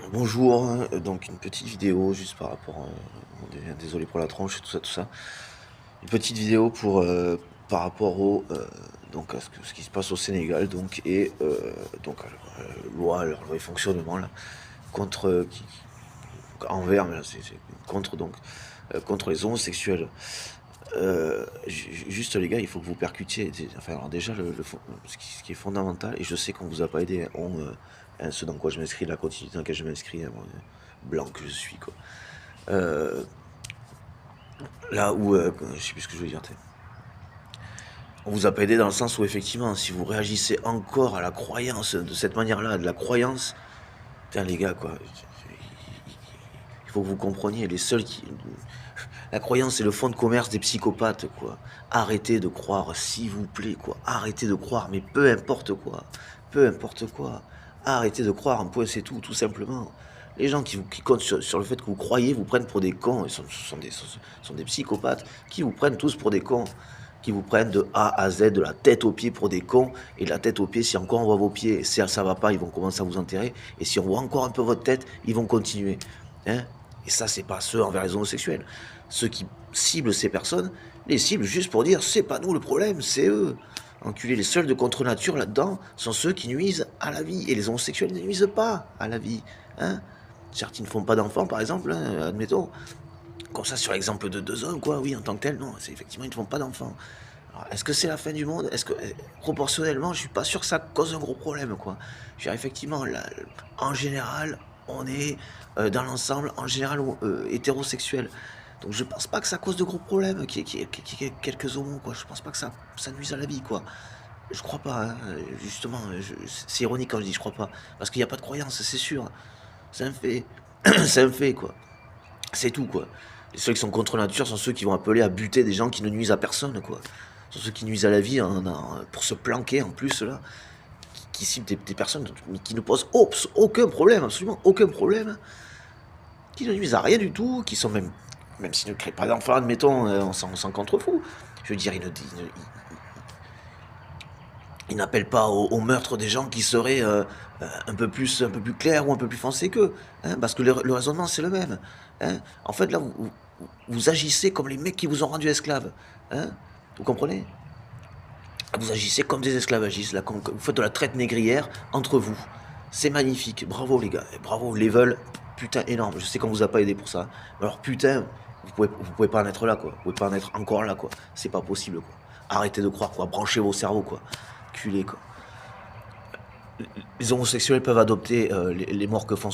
Bonjour, donc une petite vidéo juste par rapport, désolé pour la tronche, tout ça. Une petite vidéo par rapport donc à ce qui se passe au Sénégal donc et donc leur loi et fonctionnement là, contre, envers, mais là c'est contre donc, contre les homosexuels. Juste les gars, il faut que vous percutiez, enfin alors déjà ce qui est fondamental, et je sais qu'on vous a pas aidé, ce dans quoi je m'inscris, la continuité dans laquelle je m'inscris, hein, moi, blanc que je suis quoi. Euh, Là où, je sais plus ce que je veux dire, on vous a pas aidé dans le sens où effectivement, si vous réagissez encore à la croyance de cette manière-là, de la croyance, putain les gars quoi, il faut que vous compreniez, les seuls qui... La croyance, c'est le fonds de commerce des psychopathes, quoi. Arrêtez de croire, s'il vous plaît, quoi. Arrêtez de croire, mais peu importe quoi. Peu importe quoi. Arrêtez de croire, un point c'est tout simplement. Les gens qui comptent sur le fait que vous croyez vous prennent pour des cons. Ce sont des psychopathes qui vous prennent tous pour des cons. Qui vous prennent de A à Z, de la tête aux pieds pour des cons. Et de la tête aux pieds, si encore on voit vos pieds, si ça va pas, ils vont commencer à vous enterrer. Et si on voit encore un peu votre tête, ils vont continuer. Hein? Et ça, c'est pas ceux envers les homosexuels. Ceux qui ciblent ces personnes, les ciblent juste pour dire c'est pas nous le problème, c'est eux. Enculés, les seuls de contre-nature là-dedans sont ceux qui nuisent à la vie. Et les homosexuels ne nuisent pas à la vie. Hein? Certes, ils ne font pas d'enfants, par exemple, hein, admettons. Comme ça, sur l'exemple de deux hommes, quoi, oui, en tant que tel, non, c'est effectivement, ils ne font pas d'enfants. Alors, est-ce que c'est la fin du monde? Est-ce que, proportionnellement, je suis pas sûr que ça cause un gros problème, quoi. Je veux dire, effectivement, là, en général, on est, dans l'ensemble, en général, hétérosexuel. Donc je pense pas que ça cause de gros problèmes, qu'il y ait quelques homos, quoi. Je pense pas que ça nuise à la vie, quoi. Je crois pas, hein. Justement, c'est ironique quand je dis je crois pas. Parce qu'il n'y a pas de croyance, c'est sûr. C'est un fait. C'est un fait, quoi. C'est tout, quoi. Les seuls qui sont contre nature sont ceux qui vont appeler à buter des gens qui ne nuisent à personne, quoi. Ce sont ceux qui nuisent à la vie pour se planquer en plus, là. Qui ciblent des personnes qui ne posent aucun problème, absolument aucun problème. Qui ne nuisent à rien du tout, qui sont même s'ils ne créent pas d'enfants, admettons, on s'en contrefou. Je veux dire, ils n'appellent pas au meurtre des gens qui seraient un peu plus clairs ou un peu plus foncés qu'eux. Hein, parce que le raisonnement, c'est le même. Hein. En fait, là, vous agissez comme les mecs qui vous ont rendu esclaves. Hein. Vous comprenez? Vous agissez comme des esclavagistes. Là, vous faites de la traite négrière entre vous. C'est magnifique. Bravo, les gars. Bravo. Level, putain, énorme. Je sais qu'on vous a pas aidé pour ça. Mais alors, putain, vous pouvez pas en être là, quoi. Vous pouvez pas en être encore là, quoi. C'est pas possible, quoi. Arrêtez de croire, quoi. Branchez vos cerveaux, quoi. Culé, quoi. Les homosexuels peuvent adopter les morts que font